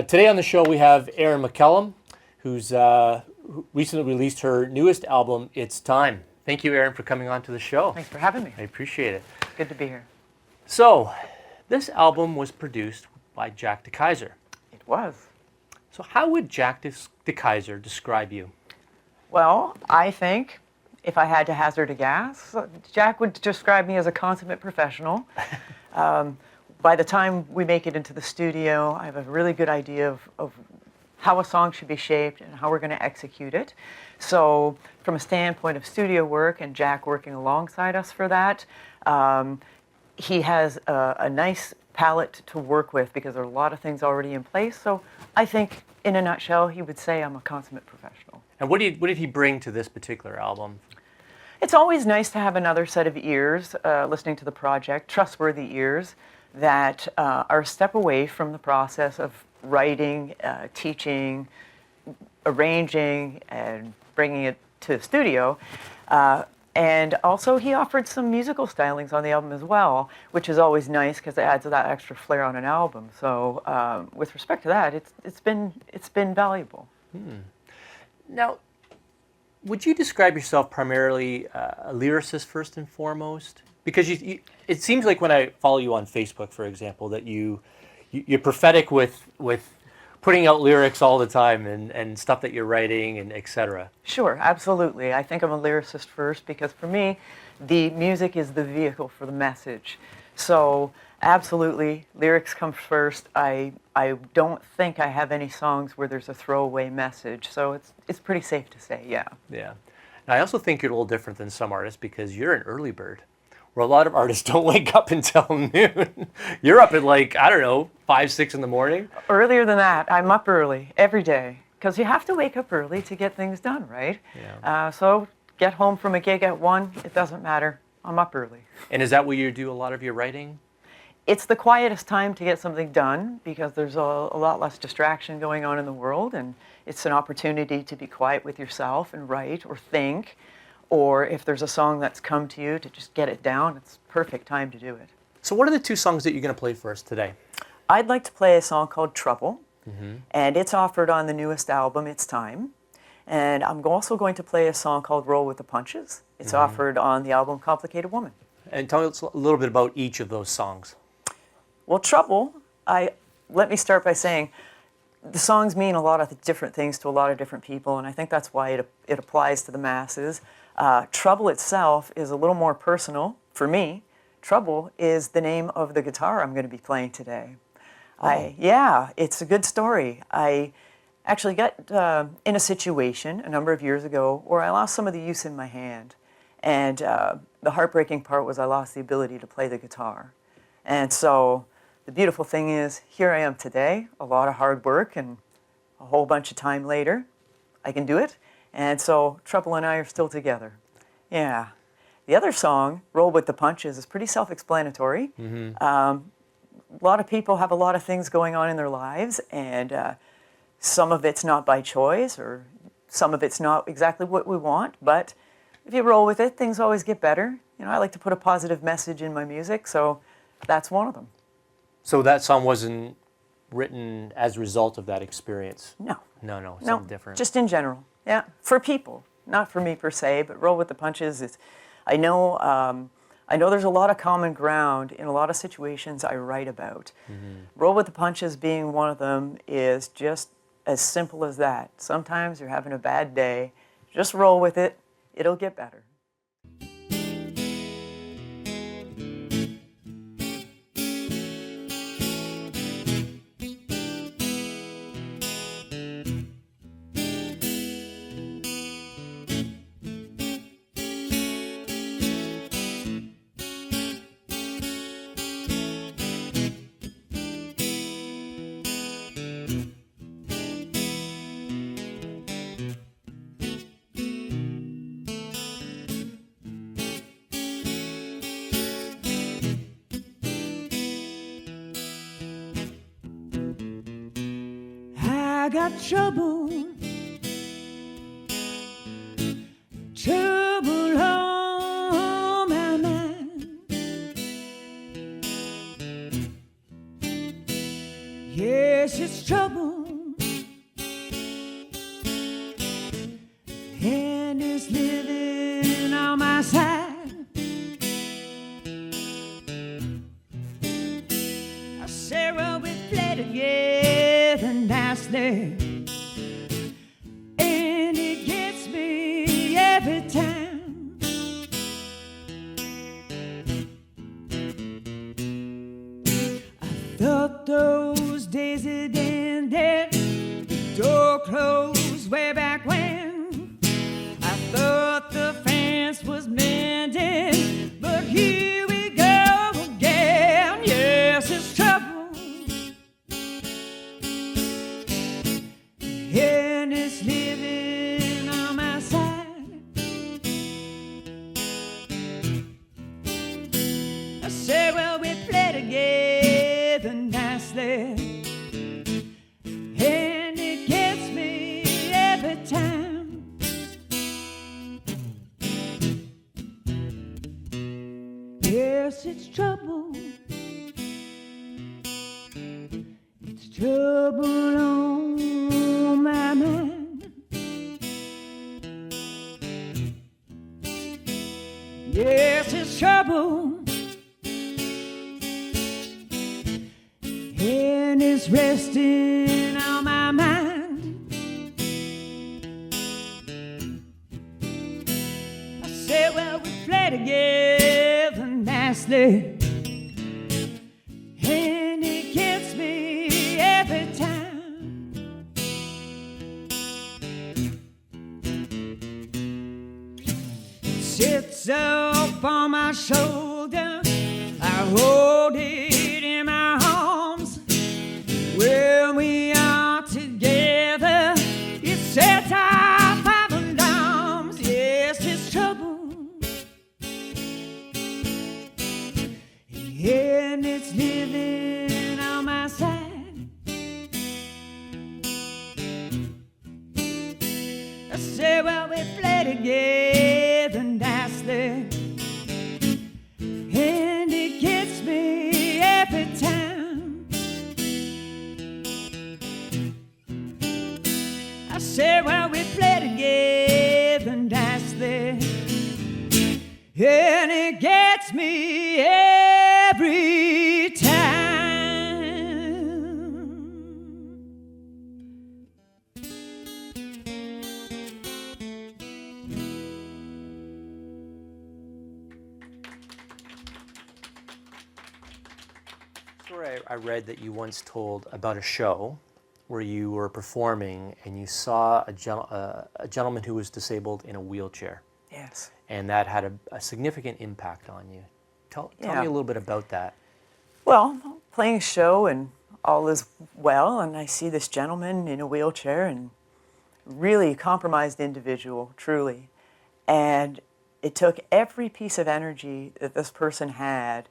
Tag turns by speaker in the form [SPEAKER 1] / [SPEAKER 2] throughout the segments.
[SPEAKER 1] Today on the show we have Erin McCallum, who's who recently released her newest album, It's Time. Thank you, Erin, for coming on to the show.
[SPEAKER 2] Thanks for having me.
[SPEAKER 1] I appreciate it.
[SPEAKER 2] Good to be here.
[SPEAKER 1] So, this album was produced by Jack DeKaiser.
[SPEAKER 2] It was.
[SPEAKER 1] So how would Jack DeKaiser describe you?
[SPEAKER 2] Well, I think if I had to hazard a guess, Jack would describe me as a consummate professional. By the time we make it into the studio, I have a really good idea of how a song should be shaped and how we're going to execute it. So from a standpoint of studio work and Jack working alongside us for that, he has a nice palette to work with because there are a lot of things already in place. So I think in a nutshell, he would say I'm a consummate professional.
[SPEAKER 1] And what did he bring to this particular album?
[SPEAKER 2] It's always nice to have another set of ears listening to the project, trustworthy ears that are a step away from the process of writing, teaching, arranging, and bringing it to the studio. And also he offered some musical stylings on the album as well, which is always nice because it adds that extra flair on an album. So with respect to that, it's been valuable.
[SPEAKER 1] Now, would you describe yourself primarily a lyricist first and foremost? Because it seems like when I follow you on Facebook, for example, that you're prophetic with putting out lyrics all the time and stuff that you're writing and etc.
[SPEAKER 2] Sure, absolutely. I think I'm a lyricist first because for me, the music is the vehicle for the message. So absolutely, lyrics come first. I don't think I have any songs where there's a throwaway message. So it's pretty safe to say, yeah.
[SPEAKER 1] Yeah. And I also think you're a little different than some artists because you're an early bird, where a lot of artists don't wake up until noon. You're up at like, I don't know, 5, 6 in the morning?
[SPEAKER 2] Earlier than that. I'm up early every day because you have to wake up early to get things done, right?
[SPEAKER 1] Yeah.
[SPEAKER 2] So get home from a gig at 1, it doesn't matter. I'm up early.
[SPEAKER 1] And is that where you do a lot of your writing?
[SPEAKER 2] It's the quietest time to get something done because there's a lot less distraction going on in the world, and it's an opportunity to be quiet with yourself and write or think, or if there's a song that's come to you to just get it down, it's perfect time to do it.
[SPEAKER 1] So what are the 2 songs that you're going to play for us today?
[SPEAKER 2] I'd like to play a song called Trouble, and it's offered on the newest album, It's Time. And I'm also going to play a song called Roll with the Punches. It's offered on the album Complicated Woman.
[SPEAKER 1] And tell us a little bit about each of those songs.
[SPEAKER 2] Well, Trouble, let me start by saying the songs mean a lot of different things to a lot of different people, and I think that's why it applies to the masses. Trouble itself is a little more personal for me. Trouble is the name of the guitar I'm going to be playing today.
[SPEAKER 1] Oh.
[SPEAKER 2] Yeah, it's a good story. I actually got in a situation a number of years ago where I lost some of the use in my hand, and the heartbreaking part was I lost the ability to play the guitar. And so the beautiful thing is, here I am today, a lot of hard work, and a whole bunch of time later, I can do it. And so Trouble and I are still together. Yeah. The other song, Roll with the Punches, is pretty self-explanatory. A lot of people have a lot of things going on in their lives, and some of it's not by choice, or some of it's not exactly what we want, but if you roll with it, things always get better. You know, I like to put a positive message in my music, so that's one of them.
[SPEAKER 1] So that song wasn't written as a result of that experience?
[SPEAKER 2] No.
[SPEAKER 1] No, something different.
[SPEAKER 2] Just in general, yeah. For people, not for me per se, but Roll with the Punches is, I know there's a lot of common ground in a lot of situations I write about. Roll with the Punches being one of them is just as simple as that. Sometimes you're having a bad day, just roll with it, it'll get better.
[SPEAKER 3] I got trouble, trouble on my mind. Yes, it's trouble is living on my side. I say, well, we play together nicely, and it gets me every time. I thought those days had ended, the door closed way back when. I thought the fence was mended, but here we go again. Yes, it's trouble, and it's living on my side. I say, well, we play together nicely, and it gets me every time. Yes, it's trouble. It's trouble on my mind. Yes, it's trouble, and it's resting on my mind. I say, well, we play together nicely, and it gets me every time. It sits up on my shoulder, I hold it in my arms. When we are together, it sets off our alarms. Yes, it's trouble, and it's living on my side. I say, well, we play together nicely, and it gets me every time. I say, well, we play together nicely, and it gets me every time.
[SPEAKER 1] Story I read that you once told about a show where you were performing and you saw a gentleman who was disabled in a wheelchair,
[SPEAKER 2] Yes.
[SPEAKER 1] and that had a significant impact on you. Tell me
[SPEAKER 2] Yeah.
[SPEAKER 1] a little bit about that.
[SPEAKER 2] Well, playing a show and all is well, and I see this gentleman in a wheelchair and really compromised individual, truly. And it took every piece of energy that this person had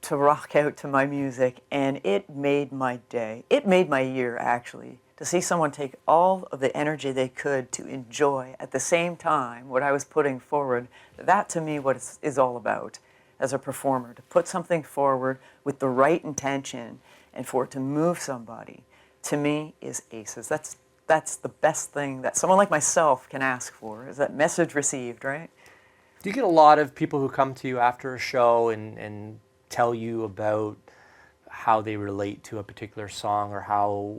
[SPEAKER 2] to rock out to my music, and it made my day. It made my year, actually, to see someone take all of the energy they could to enjoy at the same time what I was putting forward. That, to me, what is all about as a performer, to put something forward with the right intention and for it to move somebody, to me, is aces. That's the best thing that someone like myself can ask for, is that message received, right?
[SPEAKER 1] Do you get a lot of people who come to you after a show and tell you about how they relate to a particular song or how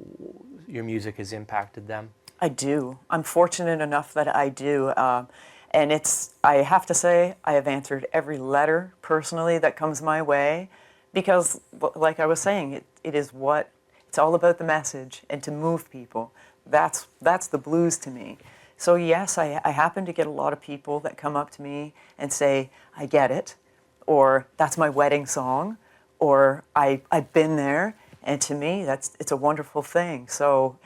[SPEAKER 1] your music has impacted them?
[SPEAKER 2] I do. I'm fortunate enough that I do. And I have to say, I have answered every letter personally that comes my way because, like I was saying, it's all about the message and to move people. That's the blues to me. So yes, I happen to get a lot of people that come up to me and say, I get it, or that's my wedding song, or I've been there, and to me, it's a wonderful thing. So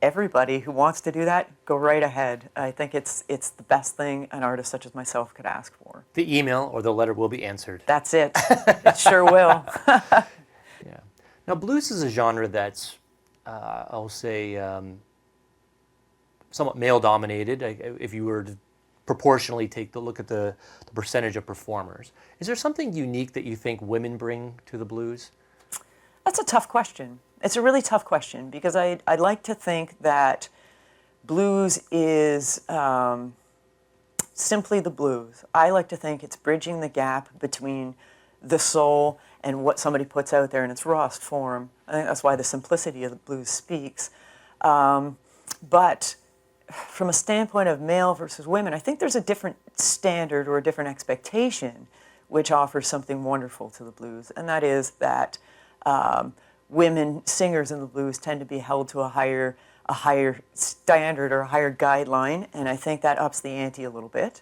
[SPEAKER 2] everybody who wants to do that, go right ahead. I think it's the best thing an artist such as myself could ask for.
[SPEAKER 1] The email or the letter will be answered.
[SPEAKER 2] That's it. It sure will.
[SPEAKER 1] Yeah. Now, blues is a genre that's, I'll say, somewhat male-dominated. If you were to proportionally take the look at the percentage of performers, is there something unique that you think women bring to the blues?
[SPEAKER 2] That's a tough question. It's a really tough question because I'd like to think that blues is simply the blues. I like to think it's bridging the gap between the soul and what somebody puts out there in its rawest form. I think that's why the simplicity of the blues speaks. But from a standpoint of male versus women, I think there's a different standard or a different expectation which offers something wonderful to the blues, and that is that women singers in the blues tend to be held to a higher standard or a higher guideline, and I think that ups the ante a little bit.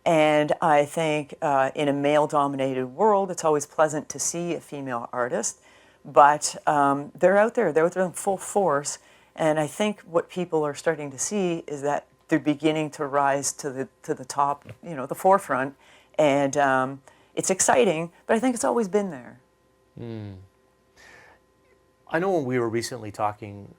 [SPEAKER 2] And I think in a male-dominated world, it's always pleasant to see a female artist, but they're out there in full force, and I think what people are starting to see is that they're beginning to rise to the top, the forefront, and it's exciting, but I think it's always been there.
[SPEAKER 1] I know when we were recently talking,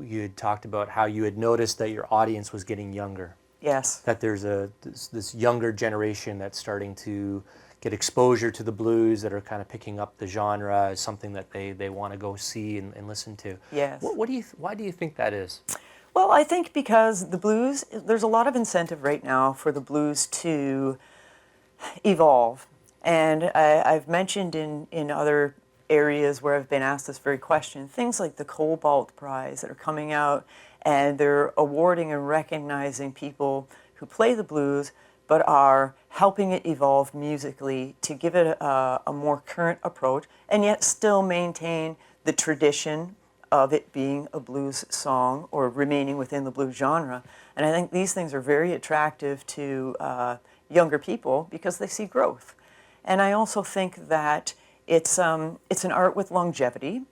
[SPEAKER 1] you had talked about how you had noticed that your audience was getting younger.
[SPEAKER 2] Yes.
[SPEAKER 1] That there's this younger generation that's starting to get exposure to the blues, that are kind of picking up the genre as something that they want to go see and listen to.
[SPEAKER 2] Yes.
[SPEAKER 1] Why do you think that is?
[SPEAKER 2] Well, I think because the blues, there's a lot of incentive right now for the blues to evolve. And I've mentioned in other areas where I've been asked this very question, things like the Cobalt Prize that are coming out, and they're awarding and recognizing people who play the blues but are helping it evolve musically to give it a more current approach and yet still maintain the tradition of it being a blues song or remaining within the blues genre. And I think these things are very attractive to younger people because they see growth. And I also think that it's an art with longevity,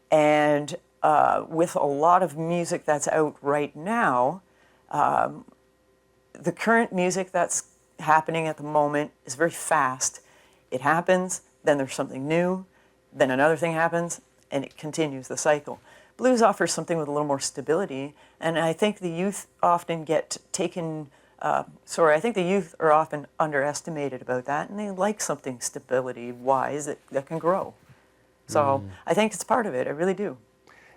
[SPEAKER 2] and with a lot of music that's out right now, the current music that's happening at the moment is very fast. It happens, then there's something new, then another thing happens, and it continues the cycle. Blues offers something with a little more stability, and I think the youth often get taken, I think the youth are often underestimated about that, and they like something stability-wise that can grow. So I think it's part of it, I really do.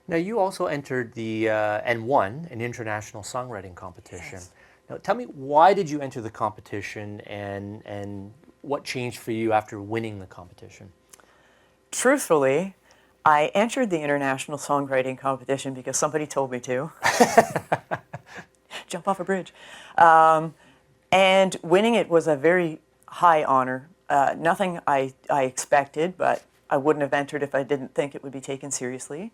[SPEAKER 1] Now, you also entered and won an international songwriting competition.
[SPEAKER 2] Yes.
[SPEAKER 1] Now, tell me, why did you enter the competition, and what changed for you after winning the competition?
[SPEAKER 2] Truthfully, I entered the international songwriting competition because somebody told me to. Jump off a bridge. And winning it was a very high honor. Nothing I expected, but I wouldn't have entered if I didn't think it would be taken seriously.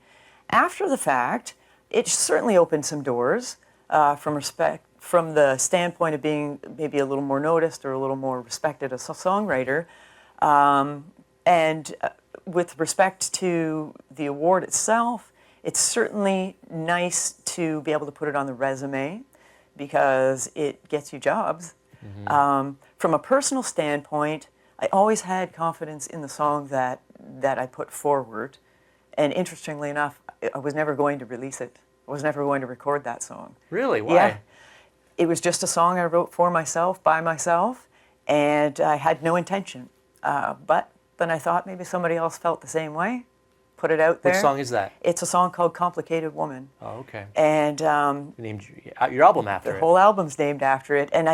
[SPEAKER 2] After the fact, it certainly opened some doors from the standpoint of being maybe a little more noticed or a little more respected as a songwriter. And with respect to the award itself, it's certainly nice to be able to put it on the resume because it gets you jobs. From a personal standpoint, I always had confidence in the song that I put forward. And interestingly enough, I was never going to release it. I was never going to record that song.
[SPEAKER 1] Really? Why?
[SPEAKER 2] Yeah. It was just a song I wrote for myself, by myself, and I had no intention. But then I thought maybe somebody else felt the same way, put it out there.
[SPEAKER 1] Which song is that?
[SPEAKER 2] It's a song called Complicated Woman.
[SPEAKER 1] Oh, okay.
[SPEAKER 2] And
[SPEAKER 1] You named your album after
[SPEAKER 2] the
[SPEAKER 1] it.
[SPEAKER 2] whole album's named after it. And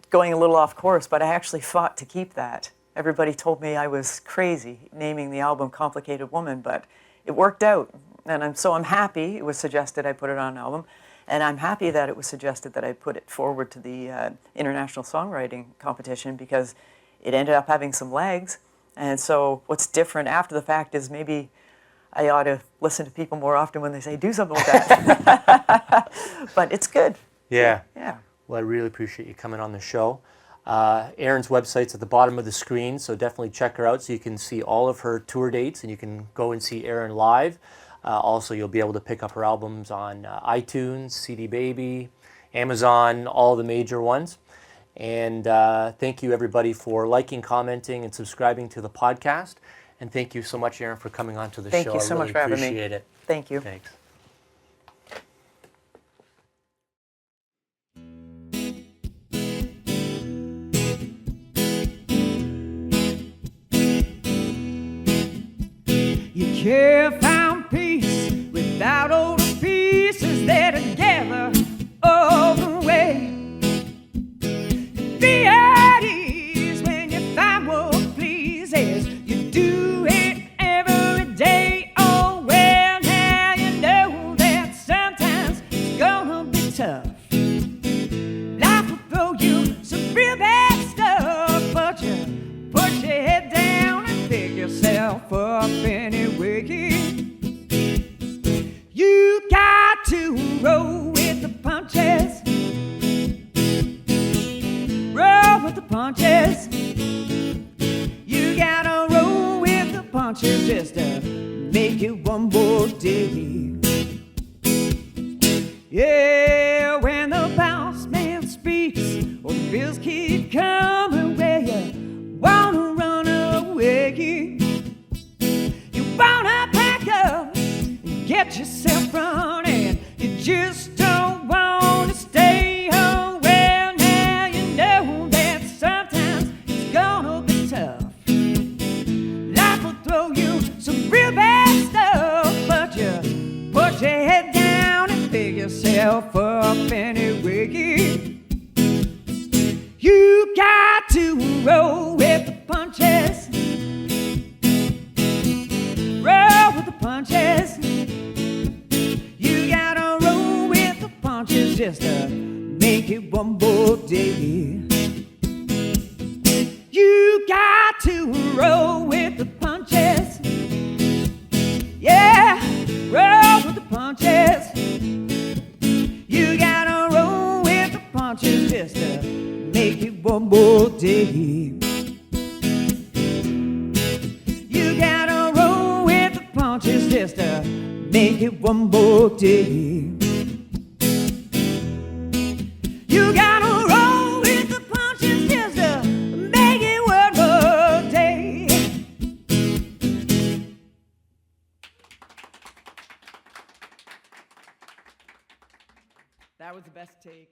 [SPEAKER 2] going a little off course, but I actually fought to keep that. Everybody told me I was crazy naming the album Complicated Woman, but it worked out. And I'm happy it was suggested I put it on an album. And I'm happy that it was suggested that I put it forward to the International Songwriting Competition because it ended up having some legs. And so what's different after the fact is maybe I ought to listen to people more often when they say, do something with that. But it's good.
[SPEAKER 1] Yeah.
[SPEAKER 2] Yeah.
[SPEAKER 1] Well, I really appreciate you coming on the show. Erin's website's at the bottom of the screen, so definitely check her out so you can see all of her tour dates and you can go and see Erin live. Also, you'll be able to pick up her albums on iTunes, CD Baby, Amazon, all the major ones. And thank you, everybody, for liking, commenting, and subscribing to the podcast. And thank you so much, Erin, for coming on to the show.
[SPEAKER 2] Thank you so much for having me.
[SPEAKER 1] I really appreciate it.
[SPEAKER 2] Thank you.
[SPEAKER 1] Thanks.
[SPEAKER 3] You can't find peace without all the pieces that are together all the way. tough. Life will throw you some real bad stuff, but you put your head down and pick yourself up anyway. You got to roll with the punches. Roll with the punches. You gotta roll with the punches just to make it one more day. Yeah, when the boss man speaks, or the bills keep coming where you wanna run away. You wanna pack up and get yourself running. You just don't wanna stay home. Well, now you know that sometimes it's gonna be tough. Life will throw you some real bad stuff, but you put your head down and pick yourself up anyway. You got to roll with the punches. Roll with the punches. You gotta roll with the punches just to make it one more day. You got to roll with the punches. Yeah, roll with the punches. You gotta roll with the punches just to make it one more day. You gotta roll with the punches just to make it one more day. You gotta roll with the punches just to make it one more day. That was the best take.